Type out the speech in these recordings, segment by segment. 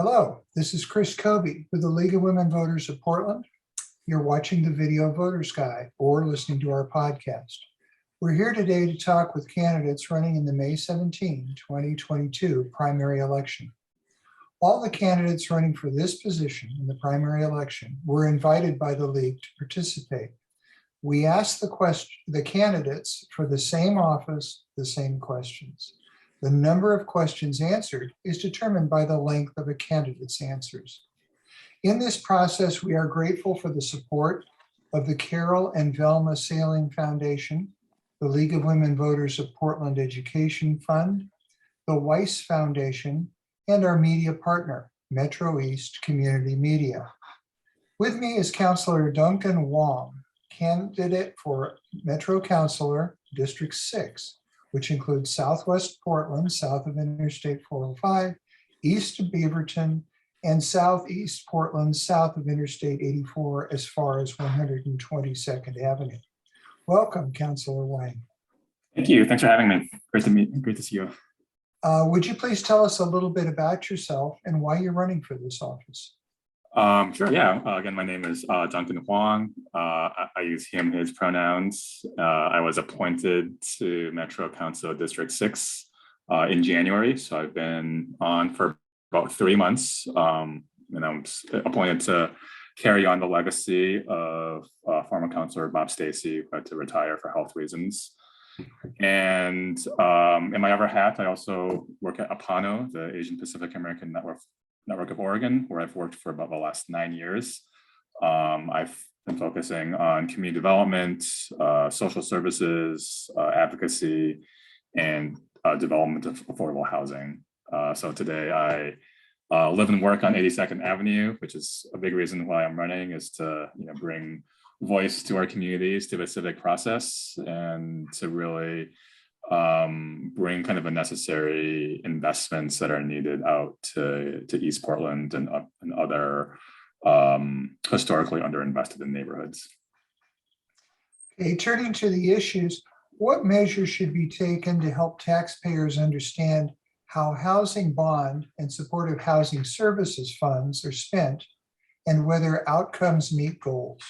Hello, this is Chris Kobe with the League of Women Voters of Portland. You're watching the Video Voters Guide or listening to our podcast. We're here today to talk with candidates running in the May 17, 2022 primary election. All the candidates running for this position in the primary election were invited by the League to participate. We asked the candidates for the same office, the same questions. The number of questions answered is determined by the length of a candidate's answers. In this process, we are grateful for the support of the Carol and Velma Sailing Foundation, the League of Women Voters of Portland Education Fund, the Weiss Foundation, and our media partner, Metro East Community Media. With me is Councilor Duncan Wong, candidate for Metro Councilor, District 6. Which includes Southwest Portland, south of Interstate 405, east of Beaverton, and Southeast Portland, south of Interstate 84, as far as 122nd Avenue. Welcome, Councilor Wang. Thank you. Thanks for having me. Great to see you. Would you please tell us a little bit about yourself and why you're running for this office? Sure, yeah. Again, my name is Duncan Huang. I use him, his pronouns. I was appointed to Metro Council District 6 in January. So I've been on for about 3 months. And I'm appointed to carry on the legacy of former Councilor Bob Stacey, who had to retire for health reasons. And in my other hat, I also work at APANO, the Asian Pacific American Network of Oregon, where I've worked for about the last 9 years. I've been focusing on community development, social services, advocacy, and development of affordable housing. So today I live and work on 82nd Avenue, which is a big reason why I'm running, is to bring voice to our communities, to the civic process, and to really bring kind of a necessary investments that are needed out to East Portland and other historically underinvested in neighborhoods. Okay, turning to the issues, what measures should be taken to help taxpayers understand how housing bond and supportive housing services funds are spent and whether outcomes meet goals?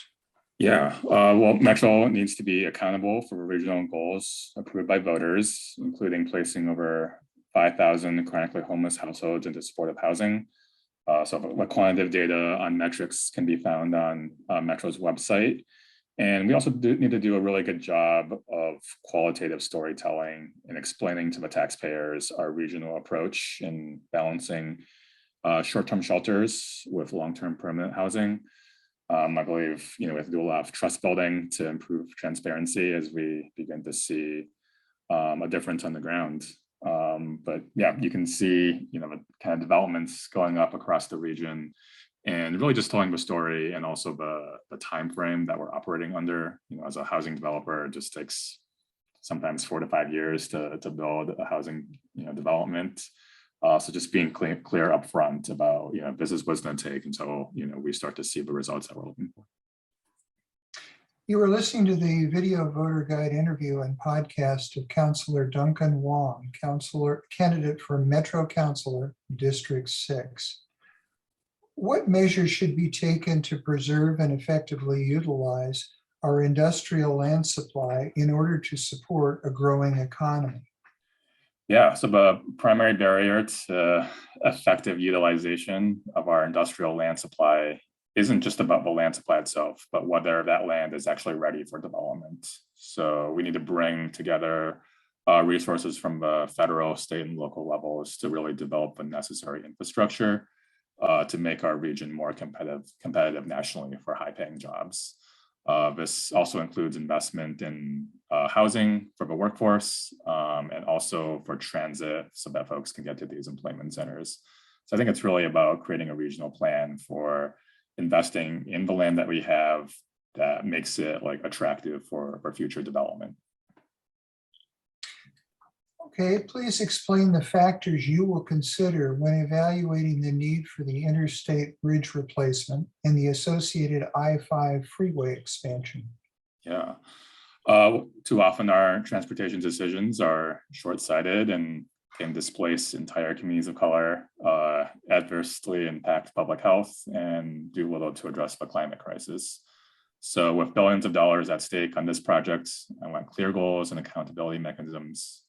Yeah, well, Metro needs to be accountable for regional goals approved by voters, including placing over 5,000 chronically homeless households into supportive housing. So the quantitative data on metrics can be found on Metro's website. And we also need to do a really good job of qualitative storytelling and explaining to the taxpayers our regional approach in balancing short-term shelters with long-term permanent housing. I believe we have to do a lot of trust building to improve transparency as we begin to see a difference on the ground. But yeah, you can see the kind of developments going up across the region, and really just telling the story, and also the time frame that we're operating under. As a housing developer, it just takes sometimes 4 to 5 years to build a housing development. So just being clear up front about, this is what's going to take until, we start to see the results that we're looking for. You were listening to the Video Voter Guide interview and podcast of Councilor Duncan Wong, candidate for Metro Councilor, District 6. What measures should be taken to preserve and effectively utilize our industrial land supply in order to support a growing economy? Yeah, so the primary barrier to effective utilization of our industrial land supply isn't just about the land supply itself, but whether that land is actually ready for development. So we need to bring together resources from the federal, state, and local levels to really develop the necessary infrastructure to make our region more competitive nationally for high-paying jobs. This also includes investment in housing for the workforce and also for transit so that folks can get to these employment centers. So I think it's really about creating a regional plan for investing in the land that we have that makes it attractive for future development. Okay, please explain the factors you will consider when evaluating the need for the interstate bridge replacement and the associated I-5 freeway expansion. Yeah, too often our transportation decisions are short-sighted and can displace entire communities of color, adversely impact public health, and do little to address the climate crisis. So with billions of dollars at stake on this project, I want clear goals and accountability mechanisms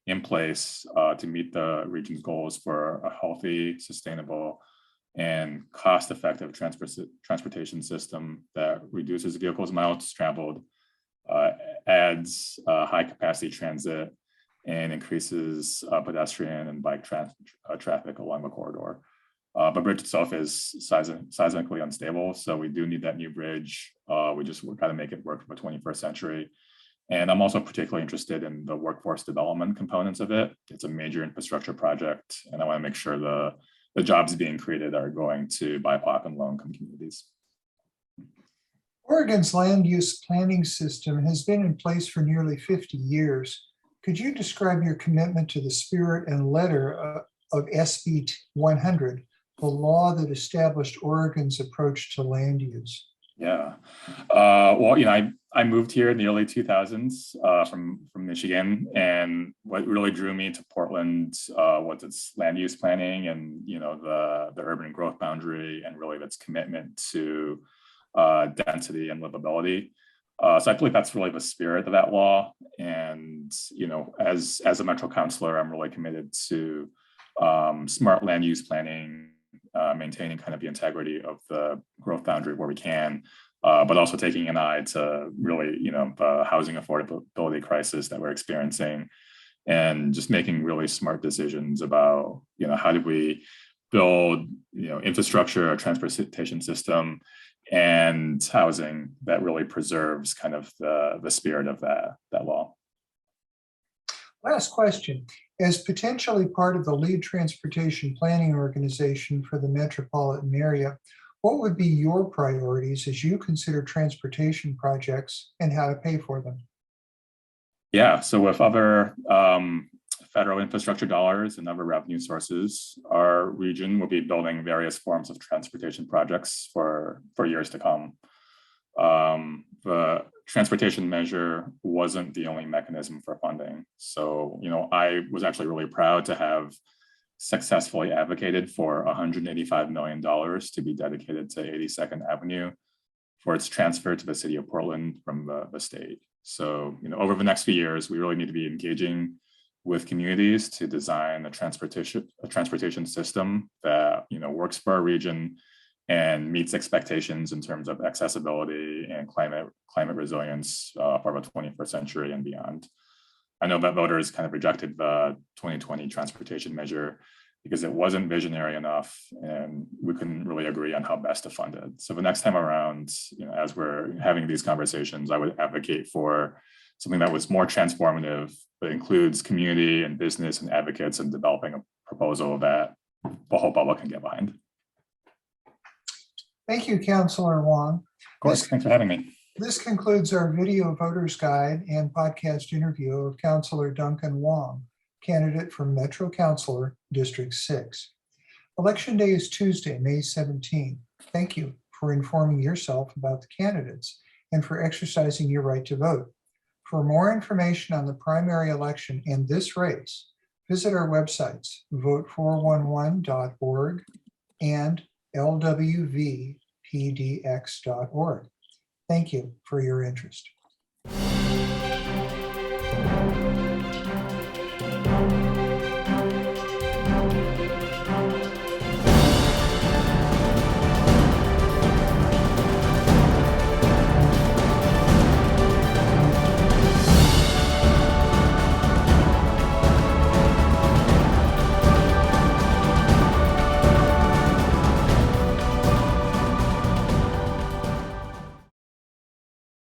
in place to meet the region's goals for a healthy, sustainable, and cost-effective transportation system that reduces vehicles miles traveled, adds high-capacity transit, and increases pedestrian and bike traffic along the corridor. The bridge itself is seismically unstable, so we do need that new bridge. We've got to make it work for the 21st century. And I'm also particularly interested in the workforce development components of it. It's a major infrastructure project, and I want to make sure the jobs being created are going to BIPOC and low-income communities. Oregon's land use planning system has been in place for nearly 50 years. Could you describe your commitment to the spirit and letter of SB 100, the law that established Oregon's approach to land use? Yeah, well, I moved here in the early 2000s from Michigan, and what really drew me to Portland was its land use planning and the urban growth boundary, and really its commitment to density and livability. So I believe that's really the spirit of that law. And as a Metro councilor, I'm really committed to smart land use planning, maintaining kind of the integrity of the growth boundary where we can, but also taking an eye to really, the housing affordability crisis that we're experiencing, and just making really smart decisions about, how do we build, infrastructure, a transportation system, and housing that really preserves kind of the spirit of that law. Last question. As potentially part of the lead transportation planning organization for the metropolitan area, what would be your priorities as you consider transportation projects and how to pay for them? Yeah, so with other federal infrastructure dollars and other revenue sources, our region will be building various forms of transportation projects for years to come. The transportation measure wasn't the only mechanism for funding. So, I was actually really proud to have successfully advocated for $185 million to be dedicated to 82nd Avenue for its transfer to the city of Portland from the state. So, over the next few years, we really need to be engaging with communities to design a transportation system that works for our region and meets expectations in terms of accessibility and climate resilience for the 21st century and beyond. I know that voters kind of rejected the 2020 transportation measure because it wasn't visionary enough, and we couldn't really agree on how best to fund it. So the next time around, as we're having these conversations, I would advocate for something that was more transformative, but includes community and business and advocates, and developing a proposal that the whole public can get behind. Thank you, Councilor Wong. Of course, thanks for having me. This concludes our video voter's guide and podcast interview of Councilor Duncan Wong, candidate for Metro Councilor, District 6. Election Day is Tuesday, May 17. Thank you for informing yourself about the candidates and for exercising your right to vote. For more information on the primary election and this race, visit our websites, vote411.org and lwvpdx.org. Thank you for your interest.